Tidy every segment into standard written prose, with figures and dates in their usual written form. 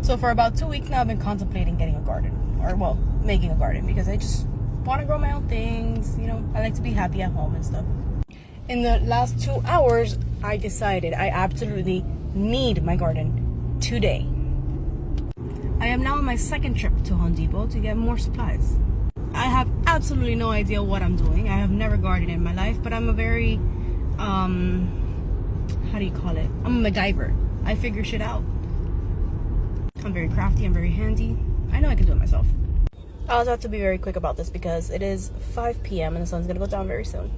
So for about 2 weeks now, I've been contemplating getting a garden, or well, making a garden, because I just want to grow my own things. You know, I like to be happy at home and stuff. In the last 2 hours, I decided I absolutely need my garden today. I am now on my second trip to Home Depot to get more supplies. I have absolutely no idea what I'm doing. I have never gardened in my life, but I'm a very, how do you call it? I'm a MacGyver. I figure shit out. I'm very crafty, I'm very handy. I know I can do it myself. I also have to be very quick about this because it is 5 p.m. and the sun's gonna go down very soon.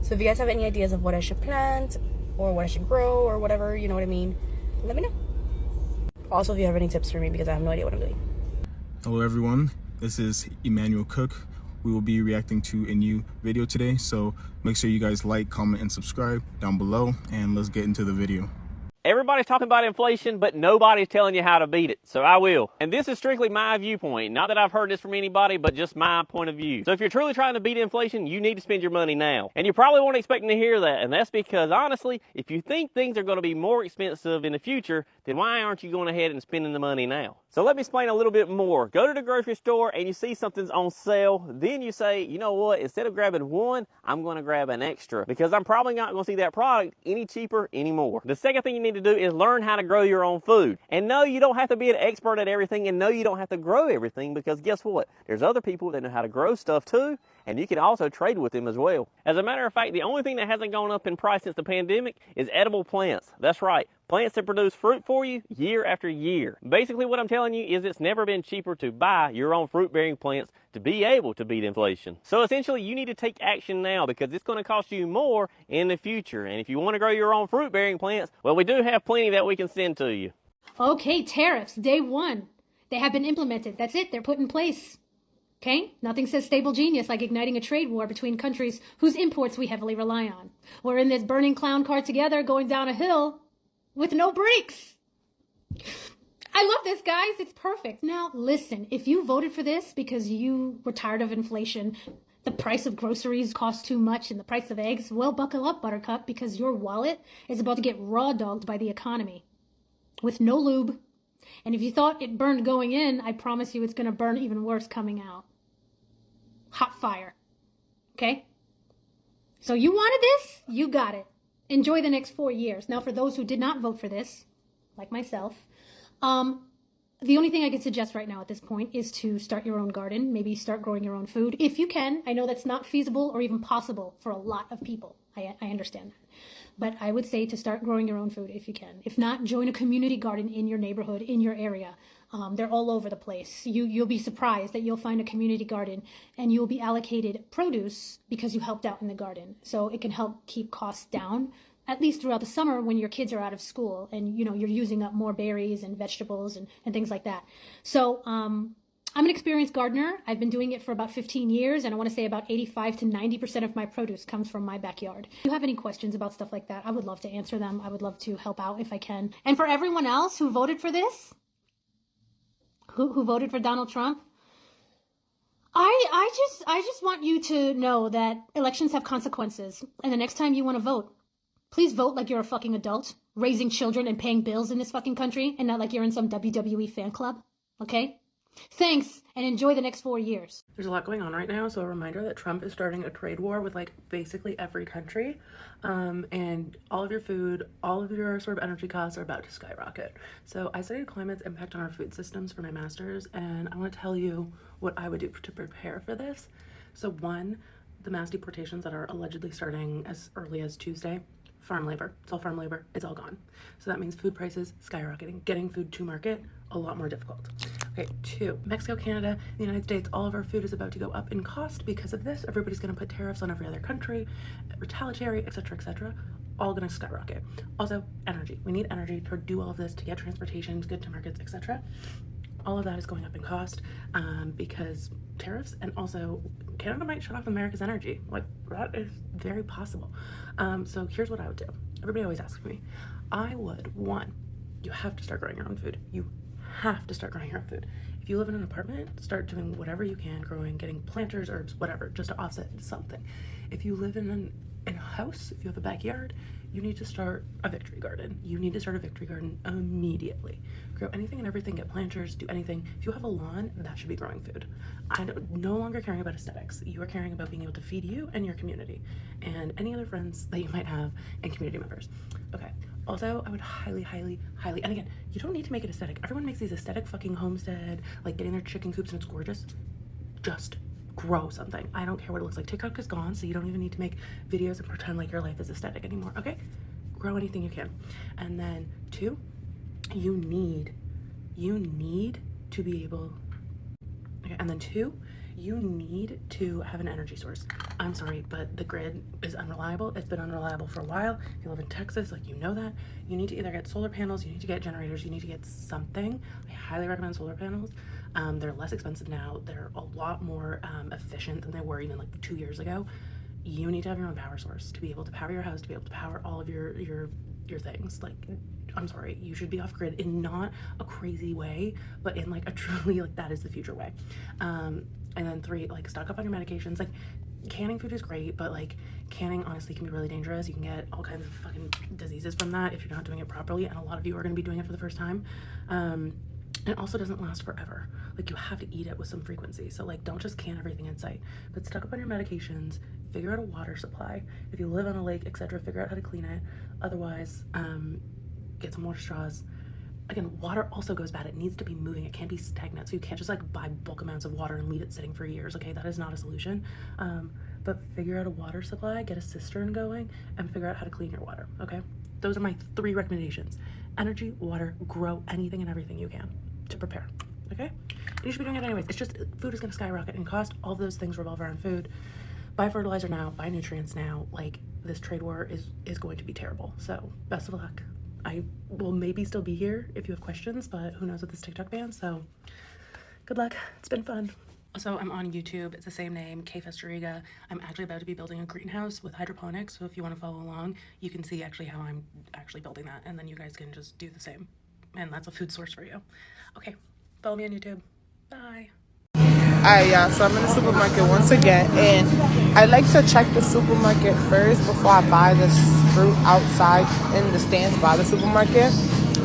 So if you guys have any ideas of what I should plant or what I should grow or whatever, you know what I mean, let me know. Also, if you have any tips for me, because I have no idea what I'm doing. Hello everyone, this is Emmanuel Cook. We will be reacting to a new video today, so make sure you guys like, comment, and subscribe down below, and let's get into the video. Everybody's talking about inflation, but nobody's telling you how to beat it, so I will. And this is strictly my viewpoint. Not that I've heard this from anybody, but just my point of view. So if you're truly trying to beat inflation, you need to spend your money now. And you probably weren't expecting to hear that, and that's because, honestly, if you think things are going to be more expensive in the future, then why aren't you going ahead and spending the money now? So let me explain a little bit more. Go to the grocery store and you see something's on sale. Then you say, you know what, instead of grabbing one, I'm going to grab an extra because I'm probably not going to see that product any cheaper anymore. The second thing you need to do is learn how to grow your own food. And no, you don't have to be an expert at everything, and no, you don't have to grow everything, because guess what? There's other people that know how to grow stuff too, and you can also trade with them as well. As a matter of fact, the only thing that hasn't gone up in price since the pandemic is edible plants. That's right. Plants that produce fruit for you year after year. Basically what I'm telling you is it's never been cheaper to buy your own fruit-bearing plants to be able to beat inflation. So essentially you need to take action now because it's going to cost you more in the future. And if you want to grow your own fruit-bearing plants, well, we do have plenty that we can send to you. Okay, tariffs, day one. They have been implemented. That's it. They're put in place. Okay? Nothing says stable genius like igniting a trade war between countries whose imports we heavily rely on. We're in this burning clown car together going down a hill with no brakes. I love this, guys. It's perfect. Now, listen, if you voted for this because you were tired of inflation, the price of groceries costs too much, and the price of eggs, well, buckle up, Buttercup, because your wallet is about to get raw-dogged by the economy with no lube. And if you thought it burned going in, I promise you it's going to burn even worse coming out. Hot fire. Okay? So you wanted this? You got it. Enjoy the next 4 years. Now, for those who did not vote for this, like myself, the only thing I could suggest right now at this point is to start your own garden, maybe start growing your own food. If you can, I know that's not feasible or even possible for a lot of people. I understand that. But I would say to start growing your own food if you can. If not, join a community garden in your neighborhood, in your area. They're all over the place. You'll be surprised that you'll find a community garden and you'll be allocated produce because you helped out in the garden. So it can help keep costs down, at least throughout the summer when your kids are out of school and you're using up more berries and vegetables and things like that. So I'm an experienced gardener. I've been doing it for about 15 years, and I want to say about 85 to 90% of my produce comes from my backyard. If you have any questions about stuff like that, I would love to answer them. I would love to help out if I can. And for everyone else who voted for this, who voted for Donald Trump, I just want you to know that elections have consequences, and the next time you want to vote, please vote like you're a fucking adult, raising children and paying bills in this fucking country, and not like you're in some WWE fan club, okay? Thanks, and enjoy the next 4 years. There's a lot going on right now, so a reminder that Trump is starting a trade war with like basically every country, and all of your food, all of your sort of energy costs are about to skyrocket. So I studied climate's impact on our food systems for my master's, and I want to tell you what I would do to prepare for this. So one, the mass deportations that are allegedly starting as early as Tuesday. Farm labor, it's all farm labor, it's all gone. So that means food prices skyrocketing, getting food to market a lot more difficult. Okay, two, Mexico, Canada, the United States, all of our food is about to go up in cost because of this. Everybody's gonna put tariffs on every other country, retaliatory, etc., all gonna skyrocket. Also, energy. We need energy to do all of this, to get transportation, to get to markets, etc. All of that is going up in cost because tariffs, and also Canada might shut off America's energy. Like, that is very possible. So here's what I would do. Everybody always asks me. I would, one, you have to start growing your own food. You have to start growing your own food. If you live in an apartment, start doing whatever you can, growing, getting planters, herbs, whatever, just to offset something. If you live in in a house, if you have a backyard, you need to start a victory garden. You need to start a victory garden immediately. Grow anything and everything, get planters, do anything. If you have a lawn, that should be growing food. I'm no longer caring about aesthetics. You are caring about being able to feed you and your community and any other friends that you might have and community members. Okay. Also, I would highly, and again, you don't need to make it aesthetic. Everyone makes these aesthetic fucking homestead, like getting their chicken coops and it's gorgeous. Just grow something. I don't care what it looks like. TikTok is gone, so you don't even need to make videos and pretend like your life is aesthetic anymore, okay? Grow anything you can. And then 2, you need to be able, okay, and then 2, you need to have an energy source. I'm sorry, but the grid is unreliable. It's been unreliable for a while. If you live in Texas, like, you know that. You need to either get solar panels, you need to get generators, you need to get something. I highly recommend solar panels. They're less expensive now. They're a lot more efficient than they were even like 2 years ago. You need to have your own power source to be able to power your house, to be able to power all of your things. Like, I'm sorry, you should be off grid in not a crazy way, but in like a truly, like, that is the future way. And then 3, like, stock up on your medications. Like, canning food is great, but like canning honestly can be really dangerous. You can get all kinds of fucking diseases from that if you're not doing it properly, and a lot of you are going to be doing it for the first time. It also doesn't last forever. Like, you have to eat it with some frequency. So like, don't just can everything in sight, but stock up on your medications, figure out a water supply. If you live on a lake, etc., figure out how to clean it. Otherwise, get some water straws. Again, water also goes bad. It needs to be moving. It can't be stagnant. So you can't just like buy bulk amounts of water and leave it sitting for years. Okay, that is not a solution. But figure out a water supply, get a cistern going, and figure out how to clean your water. Okay, those are my 3 recommendations: energy, water, grow anything and everything you can to prepare. Okay, and you should be doing it anyways. It's just food is going to skyrocket in cost. All of those things revolve around food. Buy fertilizer now, buy nutrients now. Like, this trade war is going to be terrible. So best of luck. I will maybe still be here if you have questions, but who knows with this TikTok ban. So good luck. It's been fun. Also, I'm on YouTube. It's the same name, K Festeriga. I'm actually about to be building a greenhouse with hydroponics. So if you want to follow along, you can see actually how I'm actually building that. And then you guys can just do the same. And that's a food source for you. Okay, follow me on YouTube. Bye. Alright, y'all, so I'm in the supermarket once again, and I like to check the supermarket first before I buy this fruit outside in the stands by the supermarket.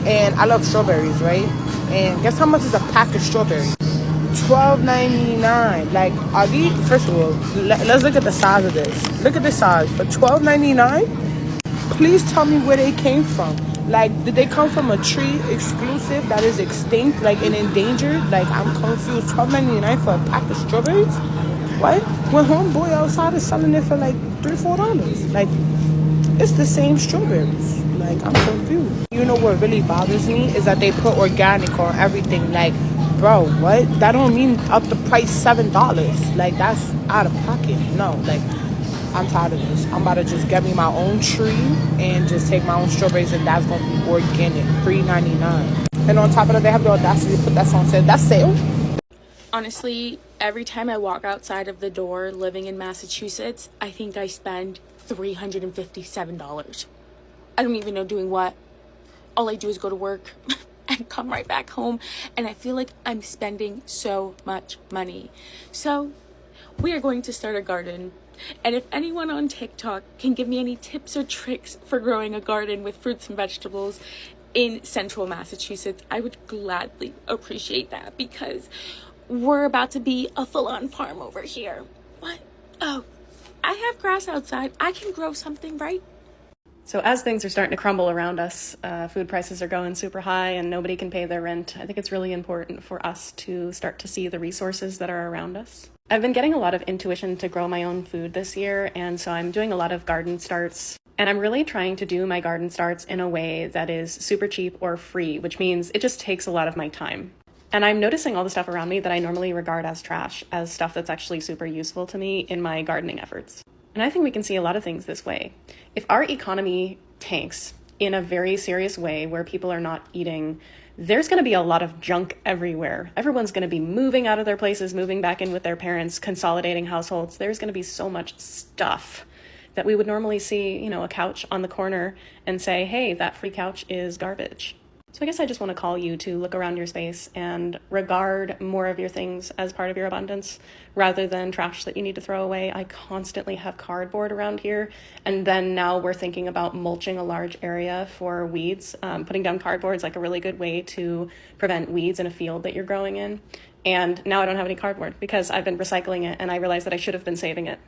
And I love strawberries, right? And guess how much is a pack of strawberries? $12.99. Like, are these, first of all, let's look at the size of this. Look at the size. For $12.99, please tell me where they came from. Like, did they come from a tree exclusive that is extinct, like, and endangered? Like, I'm confused. $12.99 for a pack of strawberries? What? When homeboy outside is selling it for like $3-4. Like, it's the same strawberries. Like, I'm confused. You know what really bothers me is that they put organic on everything. Like, bro, what? That don't mean up the price $7. Like, that's out of pocket. No, like, I'm tired of this. I'm about to just get me my own tree and just take my own strawberries, and that's gonna be organic, $3.99. And on top of that, they have the audacity to put that on sale. That's sale. Honestly, every time I walk outside of the door living in Massachusetts, I think I spend $357. I don't even know doing what. All I do is go to work and come right back home, and I feel like I'm spending so much money. So we are going to start a garden. And if anyone on TikTok can give me any tips or tricks for growing a garden with fruits and vegetables in central Massachusetts, I would gladly appreciate that, because we're about to be a full-on farm over here. What? Oh, I have grass outside. I can grow something, right? So as things are starting to crumble around us, food prices are going super high and nobody can pay their rent, I think it's really important for us to start to see the resources that are around us. I've been getting a lot of intuition to grow my own food this year, and so I'm doing a lot of garden starts. And I'm really trying to do my garden starts in a way that is super cheap or free, which means it just takes a lot of my time. And I'm noticing all the stuff around me that I normally regard as trash as stuff that's actually super useful to me in my gardening efforts. And I think we can see a lot of things this way. If our economy tanks in a very serious way where people are not eating, there's going to be a lot of junk everywhere. Everyone's going to be moving out of their places, moving back in with their parents, consolidating households. There's going to be so much stuff that we would normally see, you know, a couch on the corner and say, hey, that free couch is garbage. So I guess I just want to call you to look around your space and regard more of your things as part of your abundance rather than trash that you need to throw away. I constantly have cardboard around here, and then now we're thinking about mulching a large area for weeds. Putting down cardboard is like a really good way to prevent weeds in a field that you're growing in. And now I don't have any cardboard because I've been recycling it, and I realized that I should have been saving it.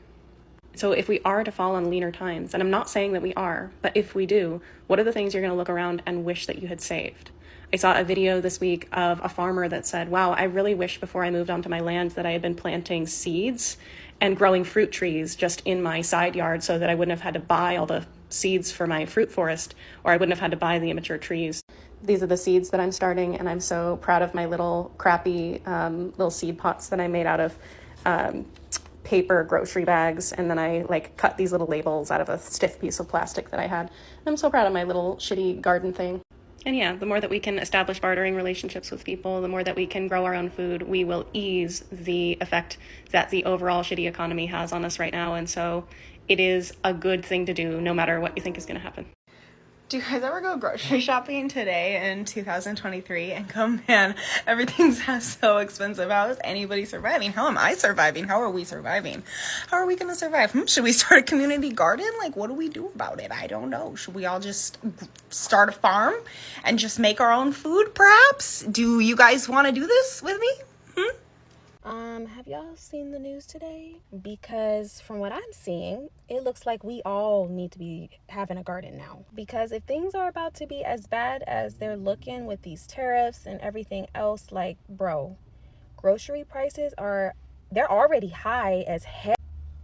So if we are to fall on leaner times, and I'm not saying that we are, but if we do, what are the things you're going to look around and wish that you had saved? I saw a video this week of a farmer that said, wow, I really wish before I moved onto my land that I had been planting seeds and growing fruit trees just in my side yard so that I wouldn't have had to buy all the seeds for my fruit forest, or I wouldn't have had to buy the immature trees. These are the seeds that I'm starting, and I'm so proud of my little crappy little seed pots that I made out of paper grocery bags, and then I like cut these little labels out of a stiff piece of plastic that I had. I'm so proud of my little shitty garden thing. And yeah, the more that we can establish bartering relationships with people, the more that we can grow our own food, we will ease the effect that the overall shitty economy has on us right now. And so it is a good thing to do no matter what you think is going to happen. Do you guys ever go grocery shopping today in 2023 and go, man, everything's so expensive. How is anybody surviving? How am I surviving? How are we surviving? How are we going to survive? Should we start a community garden? Like, what do we do about it? I don't know. Should we all just start a farm and just make our own food, perhaps? Do you guys want to do this with me? Have y'all seen the news today? Because from what I'm seeing, it looks like we all need to be having a garden now. Because if things are about to be as bad as they're looking with these tariffs and everything else, like, bro, grocery prices they're already high as hell,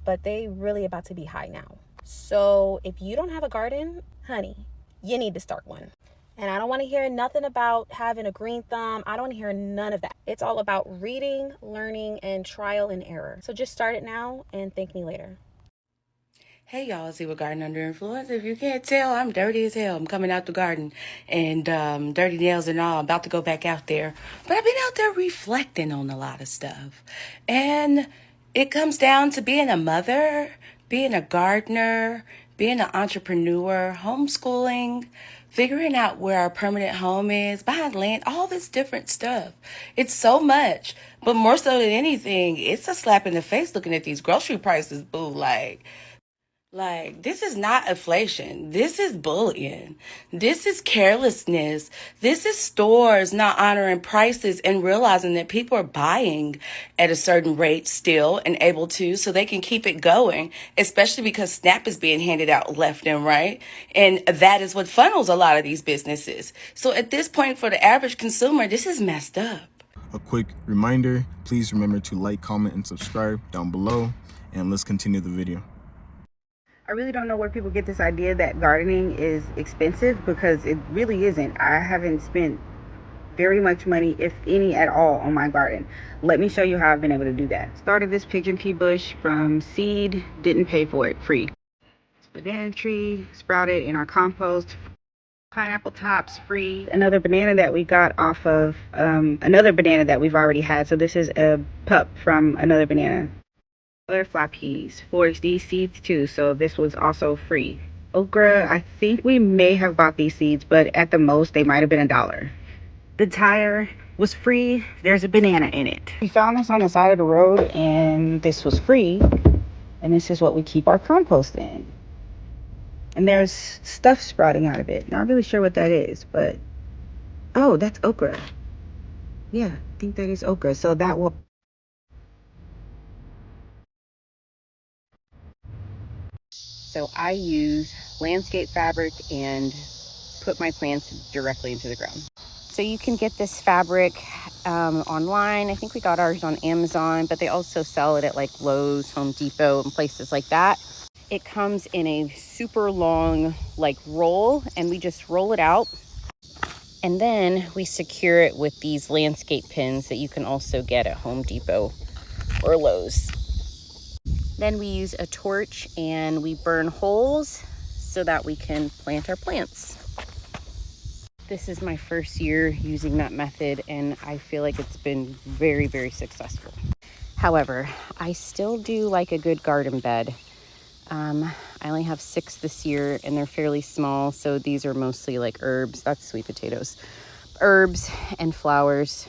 but they really about to be high now. So if you don't have a garden, honey, you need to start one. And I don't want to hear nothing about having a green thumb. I don't want to hear none of that. It's all about reading, learning, and trial and error. So just start it now and thank me later. Hey y'all, see what Garden Under Influence. If you can't tell, I'm dirty as hell. I'm coming out the garden and dirty nails and all. I'm about to go back out there. But I've been out there reflecting on a lot of stuff. And it comes down to being a mother, being a gardener, being an entrepreneur, homeschooling, figuring out where our permanent home is, buying land, all this different stuff. It's so much. But more so than anything, it's a slap in the face looking at these grocery prices, boo. Like, this is not inflation. This is bullying. This is carelessness. This is stores not honoring prices and realizing that people are buying at a certain rate still and able to so they can keep it going, especially because SNAP is being handed out left and right. And that is what funnels a lot of these businesses. So at this point, for the average consumer, this is messed up. A quick reminder, please remember to like, comment, and subscribe down below. And let's continue the video. I really don't know where people get this idea that gardening is expensive, because it really isn't. I haven't spent very much money, if any at all, on my garden. Let me show you how I've been able to do that. Started this pigeon pea bush from seed, didn't pay for it, free. Banana tree sprouted in our compost. Pineapple tops, free. Another banana that we got off of another banana that we've already had. So this is a pup from another banana. Butterfly peas, foraged these seeds too, so this was also free. Okra, I think we may have bought these seeds, but at the most they might have been $1. The tire was free. There's a banana in it. We found this on the side of the road and this was free, and this is what we keep our compost in. And there's stuff sprouting out of it. Not really sure what that is, but oh, that's okra. Yeah, I think that is okra. So that will So I use landscape fabric and put my plants directly into the ground. So you can get this fabric online. I think we got ours on Amazon, but they also sell it at like Lowe's, Home Depot, and places like that. It comes in a super long like roll, and we just roll it out. And then we secure it with these landscape pins that you can also get at Home Depot or Lowe's. Then we use a torch and we burn holes so that we can plant our plants. This is my first year using that method, and I feel like it's been very, very successful. However, I still do like a good garden bed. I only have 6 this year and they're fairly small, so these are mostly like herbs. That's sweet potatoes. herbs and flowers.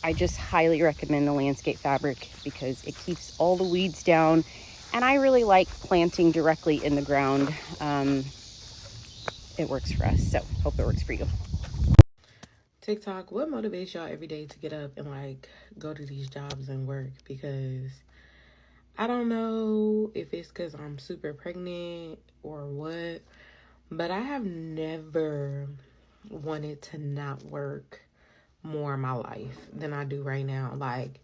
I just highly recommend the landscape fabric because it keeps all the weeds down, and I really like planting directly in the ground. It works for us, so hope it works for you. TikTok, what motivates y'all every day to get up and like go to these jobs and work? Because I don't know if it's because I'm super pregnant or what, but I have never wanted to not work more in my life than I do right now. Like,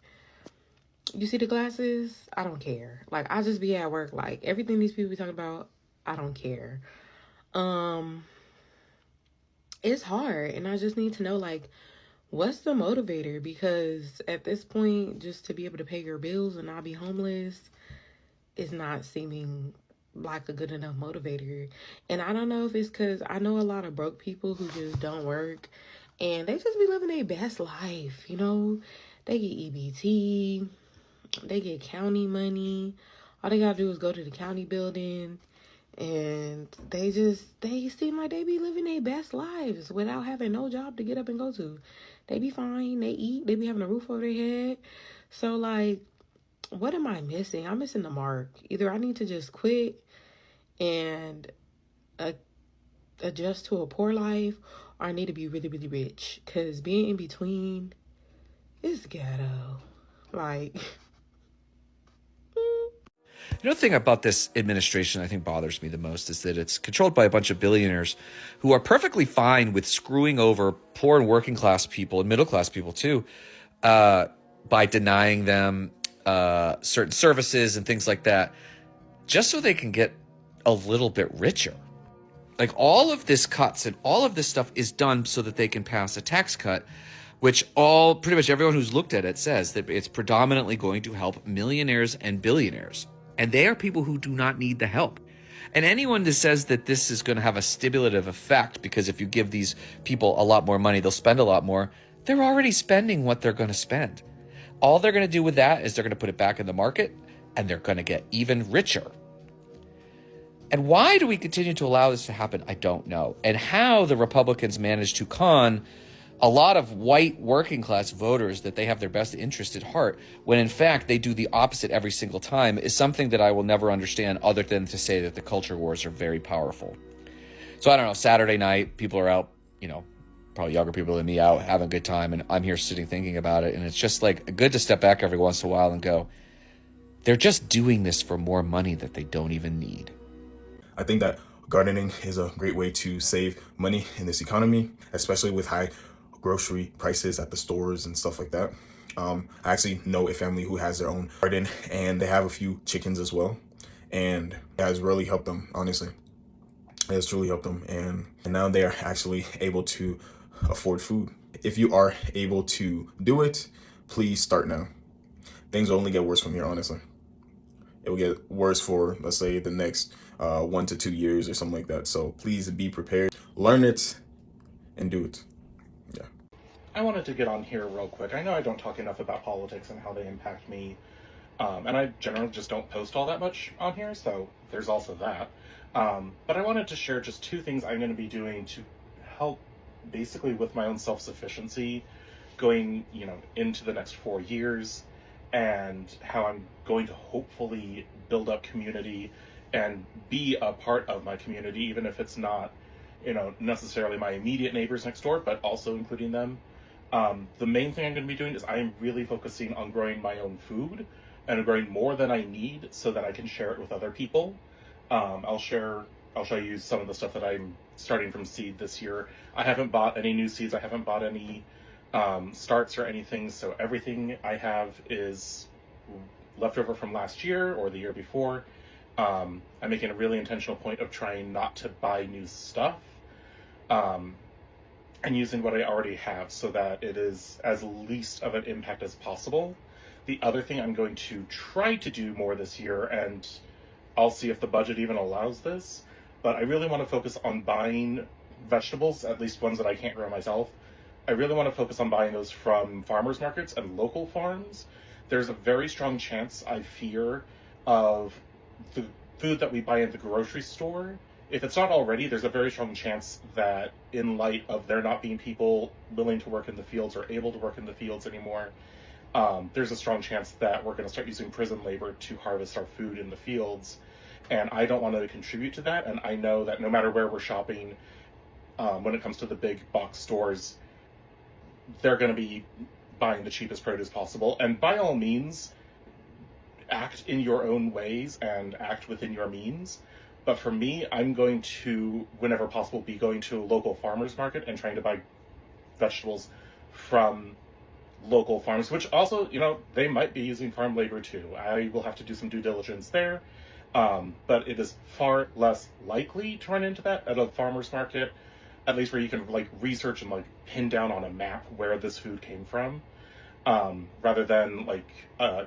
you see the glasses? I don't care. Like, I just be at work, like, everything these people be talking about, I don't care. It's hard, and I just need to know, like, what's the motivator? Because at this point, just to be able to pay your bills and not be homeless is not seeming like a good enough motivator. And I don't know if it's because I know a lot of broke people who just don't work and they just be living their best life, you know? They get EBT, they get county money. All they gotta do is go to the county building, and they seem like they be living their best lives without having no job to get up and go to. They be fine, they eat, they be having a roof over their head. So, like, what am I missing? I'm missing the mark. Either I need to just quit and adjust to a poor life, or I need to be really, really rich. Because being in between is ghetto. Like... The thing about this administration I think bothers me the most is that it's controlled by a bunch of billionaires who are perfectly fine with screwing over poor and working class people and middle class people too, by denying them certain services and things like that, just so they can get a little bit richer. Like, all of this cuts and all of this stuff is done so that they can pass a tax cut, which pretty much everyone who's looked at it says that it's predominantly going to help millionaires and billionaires. And they are people who do not need the help. And anyone that says that this is going to have a stimulative effect because if you give these people a lot more money, they'll spend a lot more, they're already spending what they're going to spend. All they're going to do with that is they're going to put it back in the market, and they're going to get even richer. And why do we continue to allow this to happen? I don't know. And how the Republicans manage to con a lot of white working class voters that they have their best interest at heart, when in fact they do the opposite every single time, is something that I will never understand, other than to say that the culture wars are very powerful. So I don't know, Saturday night, people are out, probably younger people than me, out having a good time, and I'm here sitting thinking about it, and it's just like good to step back every once in a while and go, they're just doing this for more money that they don't even need. I think that gardening is a great way to save money in this economy, especially with high grocery prices at the stores and stuff like that. I actually know a family who has their own garden, and they have a few chickens as well, and it has really helped them. Honestly, it has truly helped them, and now they are actually able to afford food. If you are able to do it, please start now. Things will only get worse from here, honestly. It will get worse for, let's say, the next 1 to 2 years or something like that. So please be prepared, learn it, and do it. Yeah. I wanted to get on here real quick. I know I don't talk enough about politics and how they impact me, and I generally just don't post all that much on here, so there's also that. But I wanted to share just 2 things I'm going to be doing to help basically with my own self-sufficiency going, into the next 4 years, and how I'm going to hopefully build up community and be a part of my community, even if it's not, necessarily my immediate neighbors next door, but also including them. The main thing I'm going to be doing is I am really focusing on growing my own food and growing more than I need so that I can share it with other people. I'll show you some of the stuff that I'm starting from seed this year. I haven't bought any new seeds. I haven't bought any starts or anything. So everything I have is leftover from last year or the year before. I'm making a really intentional point of trying not to buy new stuff. And using what I already have so that it is as least of an impact as possible. The other thing I'm going to try to do more this year, and I'll see if the budget even allows this, but I really want to focus on buying vegetables, at least ones that I can't grow myself. I really want to focus on buying those from farmers markets and local farms. There's a very strong chance, I fear, of the food that we buy in the grocery store if it's not already, there's a very strong chance that in light of there not being people willing to work in the fields or able to work in the fields anymore, there's a strong chance that we're going to start using prison labor to harvest our food in the fields. And I don't want to contribute to that. And I know that no matter where we're shopping, when it comes to the big box stores, they're going to be buying the cheapest produce possible. And by all means, act in your own ways and act within your means. But for me, I'm going to, whenever possible, be going to a local farmer's market and trying to buy vegetables from local farms, which also, you know, they might be using farm labor too. I will have to do some due diligence there. But it is far less likely to run into that at a farmer's market, at least where you can like research and like pin down on a map where this food came from, rather than like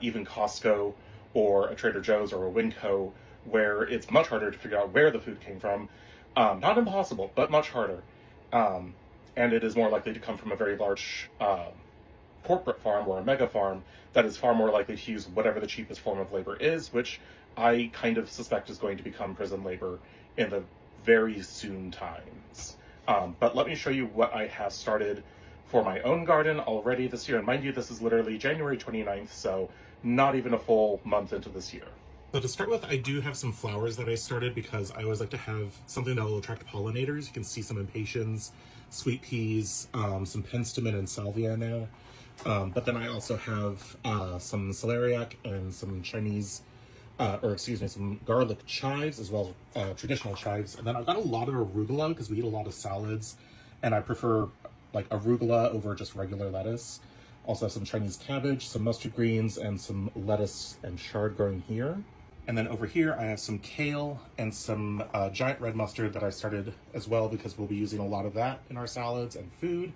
even Costco or a Trader Joe's or a Winco, where it's much harder to figure out where the food came from. Not impossible, but much harder. And it is more likely to come from a very large corporate farm or a mega farm that is far more likely to use whatever the cheapest form of labor is, which I kind of suspect is going to become prison labor in the very soon times. But let me show you what I have started for my own garden already this year. And mind you, this is literally January 29th, so not even a full month into this year. So to start with, I do have some flowers that I started because I always like to have something that will attract pollinators. You can see some impatiens, sweet peas, some penstemon and salvia now. But then I also have some celeriac and some Chinese, some garlic chives, as well as traditional chives. And then I've got a lot of arugula because we eat a lot of salads, and I prefer like arugula over just regular lettuce. Also have some Chinese cabbage, some mustard greens, and some lettuce and chard growing here. And then over here, I have some kale and some giant red mustard that I started as well because we'll be using a lot of that in our salads and food.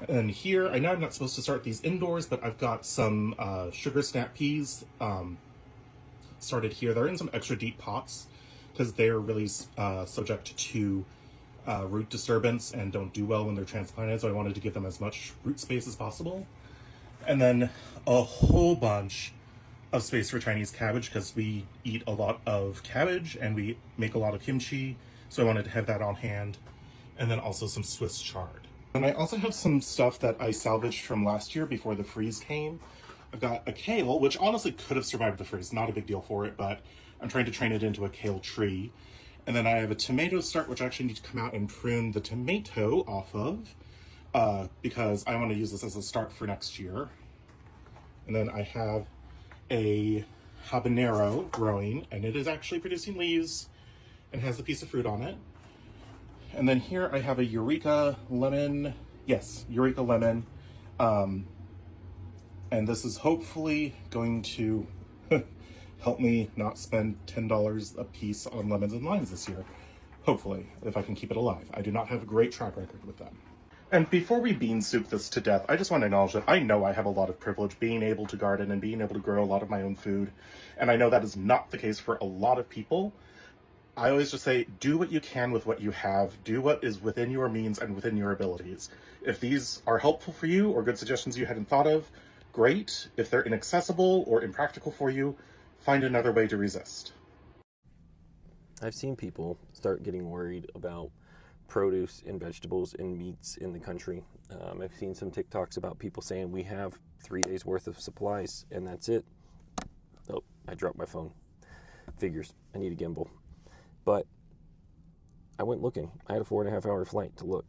And here, I know I'm not supposed to start these indoors, but I've got some sugar snap peas started here. They're in some extra deep pots because they're really subject to root disturbance and don't do well when they're transplanted. So I wanted to give them as much root space as possible. And then a whole bunch of space for Chinese cabbage because we eat a lot of cabbage and we make a lot of kimchi. So I wanted to have that on hand. And then also some Swiss chard. And I also have some stuff that I salvaged from last year before the freeze came. I've got a kale, which honestly could have survived the freeze. Not a big deal for it, but I'm trying to train it into a kale tree. And then I have a tomato start, which I actually need to come out and prune the tomato off of because I want to use this as a start for next year. And then I have a habanero growing, and it is actually producing leaves and has a piece of fruit on it. And then here I have a Eureka lemon. Yes, Eureka lemon. And this is hopefully going to help me not spend $10 a piece on lemons and limes this year. Hopefully, if I can keep it alive. I do not have a great track record with them. And before we bean soup this to death, I just want to acknowledge that I know I have a lot of privilege being able to garden and being able to grow a lot of my own food. And I know that is not the case for a lot of people. I always just say, do what you can with what you have. Do what is within your means and within your abilities. If these are helpful for you or good suggestions you hadn't thought of, great. If they're inaccessible or impractical for you, find another way to resist. I've seen people start getting worried about produce and vegetables and meats in the country. I've seen some TikToks about people saying we have 3 days worth of supplies and that's it. Oh, I dropped my phone. Figures, I need a gimbal. But I went looking. I had a 4.5 hour flight to look,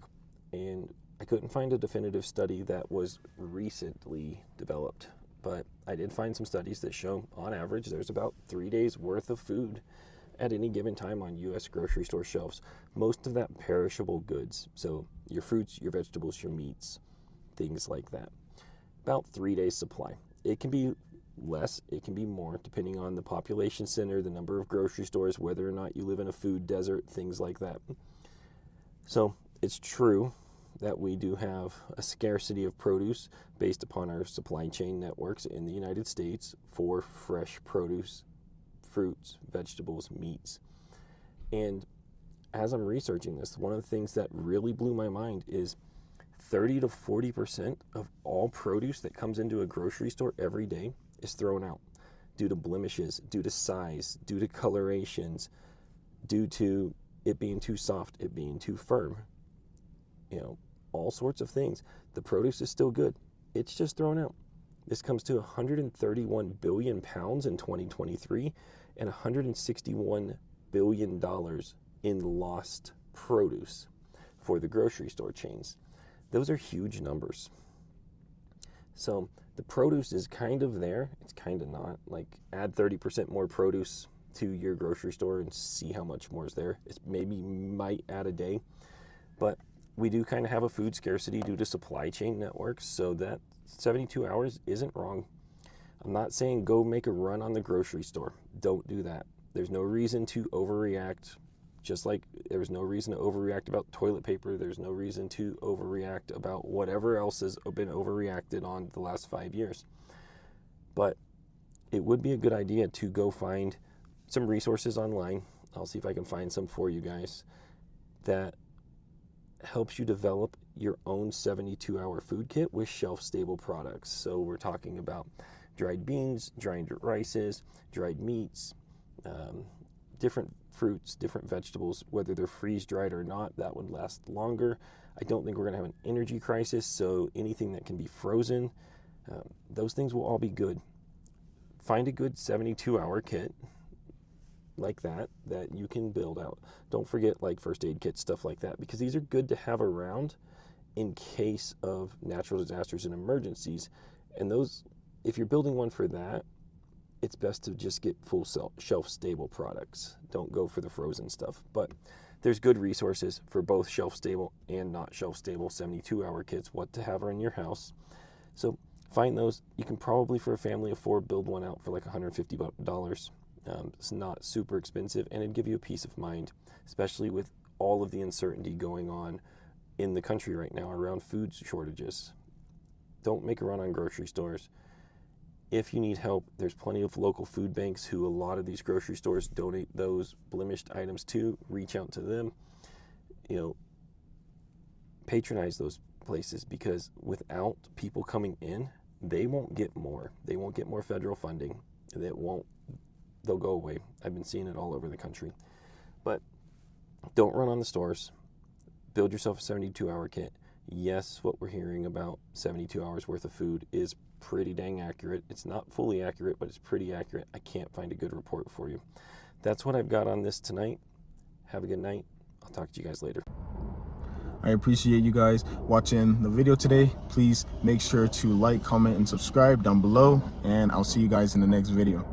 and I couldn't find a definitive study that was recently developed. But I did find some studies that show, on average, there's about 3 days worth of food at any given time on U.S. grocery store shelves. Most of that perishable goods. So your fruits, your vegetables, your meats, things like that. About 3 days supply. It can be less, it can be more, depending on the population center, the number of grocery stores, whether or not you live in a food desert, things like that. So it's true that we do have a scarcity of produce based upon our supply chain networks in the United States for fresh produce, fruits, vegetables, meats. And as I'm researching this, one of the things that really blew my mind is 30 to 40% of all produce that comes into a grocery store every day is thrown out due to blemishes, due to size, due to colorations, due to it being too soft, it being too firm, all sorts of things. The produce is still good. It's just thrown out. This comes to 131 billion pounds in 2023 and $161 billion in lost produce for the grocery store chains. Those are huge numbers. So the produce is kind of there. It's kind of not. Like, add 30% more produce to your grocery store and see how much more is there. It's might add a day. But we do kind of have a food scarcity due to supply chain networks, so that 72 hours isn't wrong. I'm not saying go make a run on the grocery store. Don't do that. There's no reason to overreact. Just like there's no reason to overreact about toilet paper, there's no reason to overreact about whatever else has been overreacted on the last 5 years. But it would be a good idea to go find some resources online. I'll see if I can find some for you guys that helps you develop your own 72-hour food kit with shelf-stable products. So we're talking about dried beans, dried rices, dried meats, different fruits, different vegetables, whether they're freeze-dried or not, that would last longer. I don't think we're going to have an energy crisis, so anything that can be frozen, those things will all be good. Find a good 72-hour kit like that you can build out. Don't forget like first aid kits, stuff like that, because these are good to have around in case of natural disasters and emergencies. And those, if you're building one for that, it's best to just get full shelf-stable products. Don't go for the frozen stuff. But there's good resources for both shelf-stable and not shelf-stable 72-hour kits, what to have in your house. So find those. You can probably, for a family of 4, build one out for like $150. It's not super expensive, and it'd give you a peace of mind, especially with all of the uncertainty going on in the country right now around food shortages. Don't make a run on grocery stores. If you need help, there's plenty of local food banks who a lot of these grocery stores donate those blemished items to. Reach out to them. Patronize those places, because without people coming in, they won't get more. They won't get more federal funding. They'll go away. I've been seeing it all over the country. But don't run on the stores. Build yourself a 72-hour kit. Yes, what we're hearing about 72 hours worth of food is pretty dang accurate. It's not fully accurate, but it's pretty accurate. I can't find a good report for you. That's what I've got on this tonight. Have a good night. I'll talk to you guys later. I appreciate you guys watching the video today. Please make sure to like, comment, and subscribe down below, and I'll see you guys in the next video.